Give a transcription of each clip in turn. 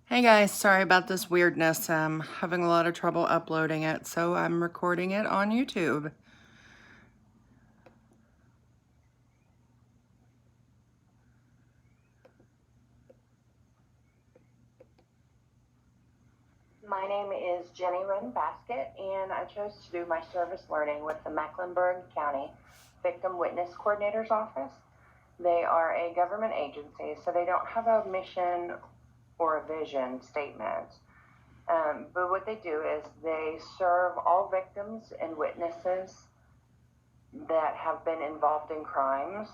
Hey guys, sorry about this weirdness. I'm having a lot of trouble uploading it, so I'm recording it on YouTube. My name is Jenny Wren Baskett, and I chose to do my service learning with the Mecklenburg County Victim Witness Coordinator's Office. They are a government agency, so they don't have a mission or a vision statement. But what they do is they serve all victims and witnesses that have been involved in crimes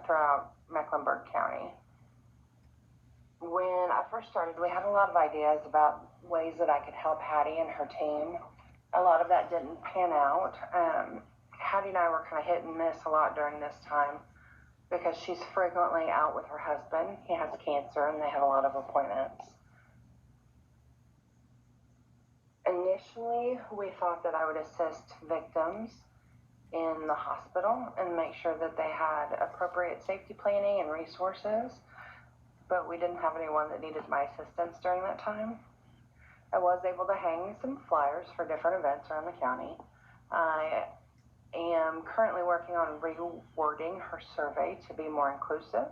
throughout Mecklenburg County. When I first started, we had a lot of ideas about ways that I could help Hattie and her team. A lot of that didn't pan out. Hattie and I were kind of hit and miss a lot during this time because she's frequently out with her husband. He has cancer and they have a lot of appointments. Initially, we thought that I would assist victims in the hospital and make sure that they had appropriate safety planning and resources, but we didn't have anyone that needed my assistance during that time. I was able to hang some flyers for different events around the county. I am currently working on rewording her survey to be more inclusive.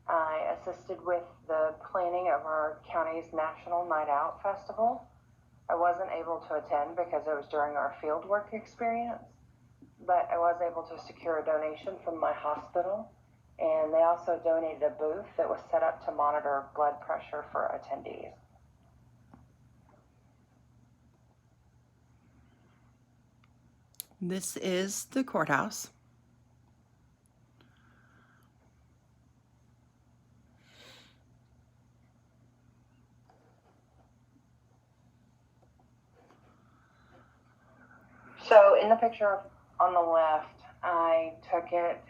I assisted with the planning of our county's National Night Out Festival. I wasn't able to attend because it was during our field work experience, but I was able to secure a donation from my hospital, and they also donated a booth that was set up to monitor blood pressure for attendees. This is the courthouse. So in the picture on the left, I took it.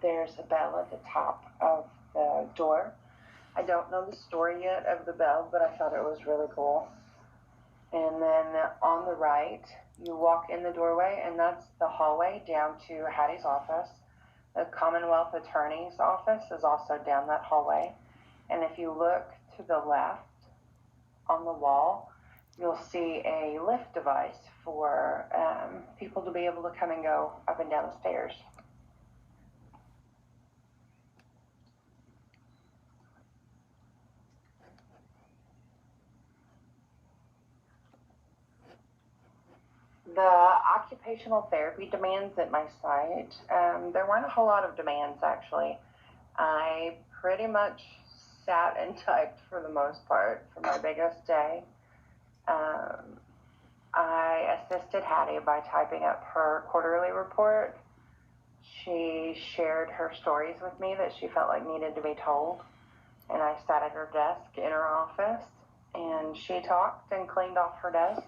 There's a bell at the top of the door. I don't know the story yet of the bell, but I thought it was really cool. And then on the right, you walk in the doorway, and that's the hallway down to Hattie's office. The Commonwealth Attorney's office is also down that hallway. And if you look to the left on the wall, you'll see a lift device for people to be able to come and go up and down the stairs. The occupational therapy demands at my site, there weren't a whole lot of demands actually. I pretty much sat and typed for the most part for my biggest day. I assisted Hattie by typing up her quarterly report. She shared her stories with me that she felt like needed to be told, and I sat at her desk in her office, and she talked and cleaned off her desk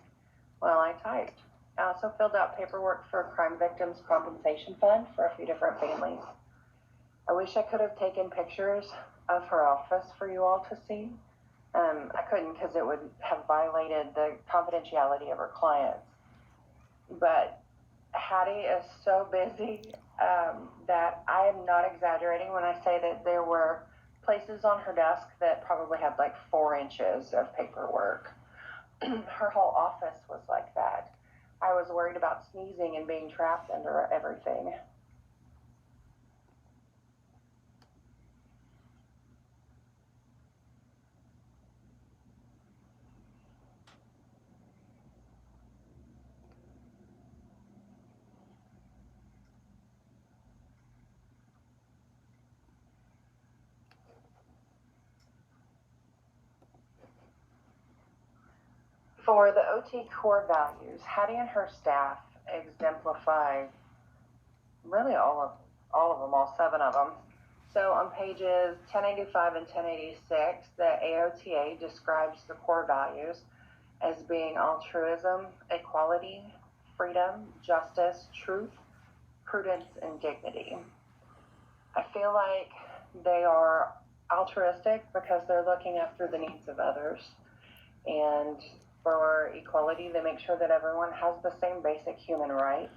while I typed. I also filled out paperwork for a Crime Victims Compensation Fund for a few different families. I wish I could have taken pictures of her office for you all to see. I couldn't because it would have violated the confidentiality of her clients. But Hattie is so busy that I am not exaggerating when I say that there were places on her desk that probably had like 4 inches of paperwork. Her whole office was like that. I was worried about sneezing and being trapped under everything. For the OT core values, Hattie and her staff exemplify really all of them, all 7 of them. So on pages 1085 and 1086, the AOTA describes the core values as being altruism, equality, freedom, justice, truth, prudence, and dignity. I feel like they are altruistic because they're looking after the needs of others. And for equality, they make sure that everyone has the same basic human rights.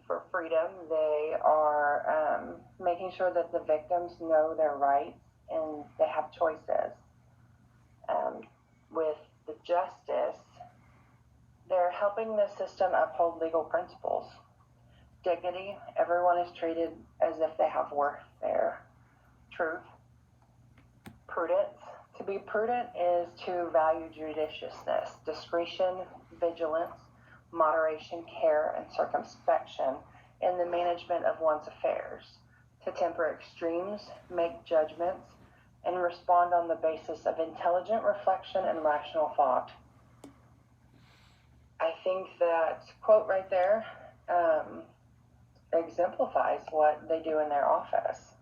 For freedom, they are making sure that the victims know their rights and they have choices. justice, they're helping the system uphold legal principles. Dignity, everyone is treated as if they have worth there. Truth. Prudence. To be prudent is to value judiciousness, discretion, vigilance, moderation, care, and circumspection in the management of one's affairs. To temper extremes, make judgments, and respond on the basis of intelligent reflection and rational thought. I think that quote right there exemplifies what they do in their office.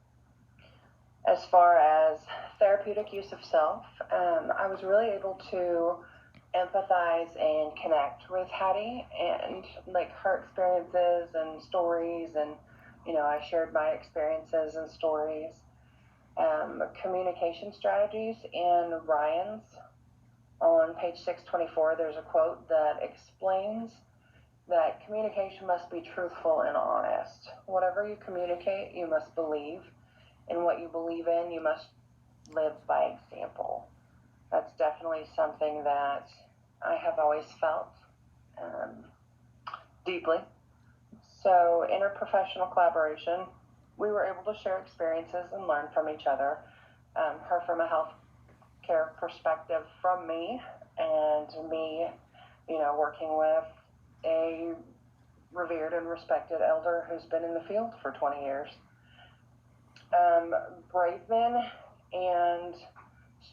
As far as therapeutic use of self, I was really able to empathize and connect with Hattie and like her experiences and stories, and I shared my experiences and stories. Communication strategies in Ryan's on page 624, there's a quote that explains that communication must be truthful and honest. Whatever you communicate, you must believe. And what you believe in, you must live by example. That's definitely something that I have always felt deeply. So interprofessional collaboration, we were able to share experiences and learn from each other. Her from a healthcare perspective from me, and me, working with a revered and respected elder who's been in the field for 20 years. Braveman and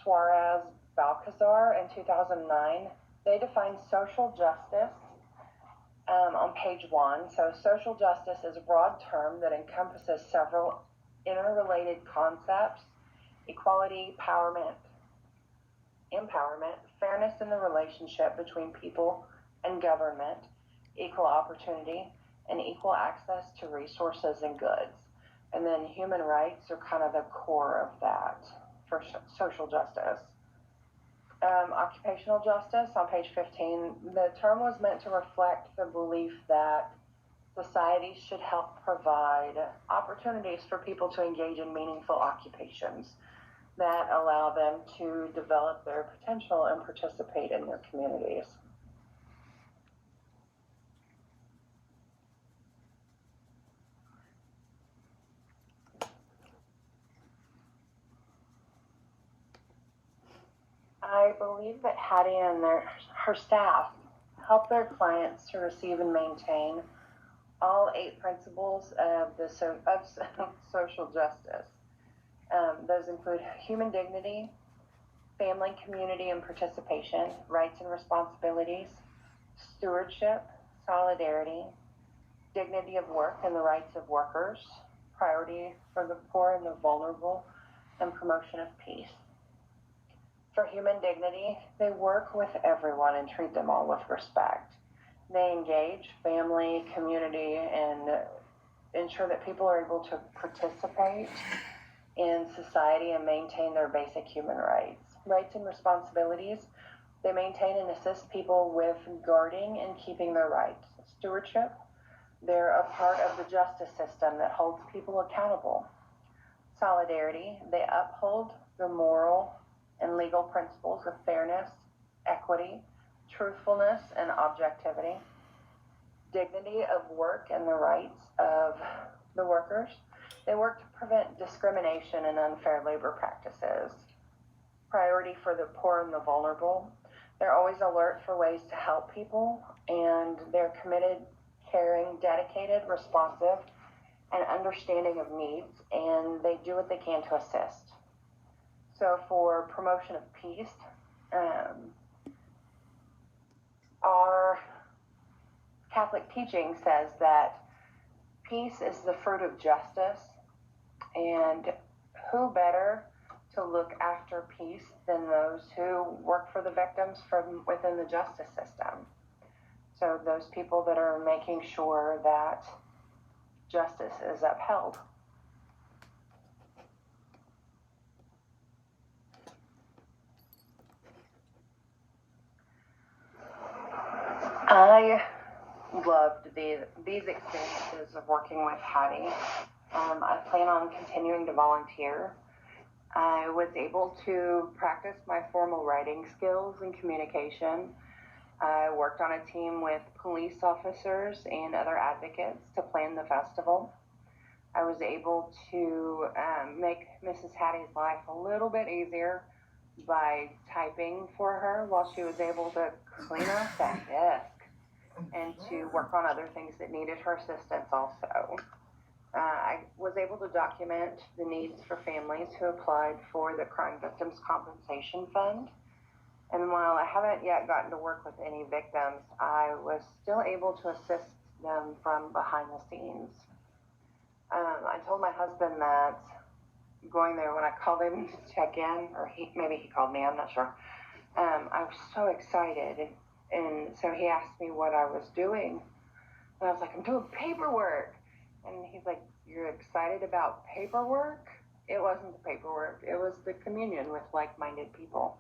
Suarez Balcazar in 2009, they defined social justice on page 1. So social justice is a broad term that encompasses several interrelated concepts: equality, empowerment, fairness in the relationship between people and government, equal opportunity, and equal access to resources and goods. And then human rights are kind of the core of that for social justice. Occupational justice on page 15, the term was meant to reflect the belief that society should help provide opportunities for people to engage in meaningful occupations that allow them to develop their potential and participate in their communities. I believe that Hattie and her staff help their clients to receive and maintain all 8 principles of social justice. Those include human dignity, family, community, and participation, rights and responsibilities, stewardship, solidarity, dignity of work and the rights of workers, priority for the poor and the vulnerable, and promotion of peace. For human dignity, they work with everyone and treat them all with respect. They engage family, community, and ensure that people are able to participate in society and maintain their basic human rights. Rights and responsibilities, they maintain and assist people with guarding and keeping their rights. Stewardship, they're a part of the justice system that holds people accountable. Solidarity, they uphold the moral and legal principles of fairness, equity, truthfulness, and objectivity. Dignity of work and the rights of the workers. They work to prevent discrimination and unfair labor practices. Priority for the poor and the vulnerable. They're always alert for ways to help people, and they're committed, caring, dedicated, responsive, and understanding of needs, and they do what they can to assist. So for promotion of peace, our Catholic teaching says that peace is the fruit of justice, and who better to look after peace than those who work for the victims from within the justice system. So those people that are making sure that justice is upheld. I loved these experiences of working with Hattie. I plan on continuing to volunteer. I was able to practice my formal writing skills and communication. I worked on a team with police officers and other advocates to plan the festival. I was able to make Mrs. Hattie's life a little bit easier by typing for her while she was able to clean off that desk and to work on other things that needed her assistance also. I was able to document the needs for families who applied for the Crime Victims Compensation Fund. And while I haven't yet gotten to work with any victims, I was still able to assist them from behind the scenes. I told my husband that going there when I called him to check in, or maybe he called me, I'm not sure. I was so excited. And so he asked me what I was doing. And I was like, I'm doing paperwork. And he's like, you're excited about paperwork? It wasn't the paperwork. It was the communion with like-minded people.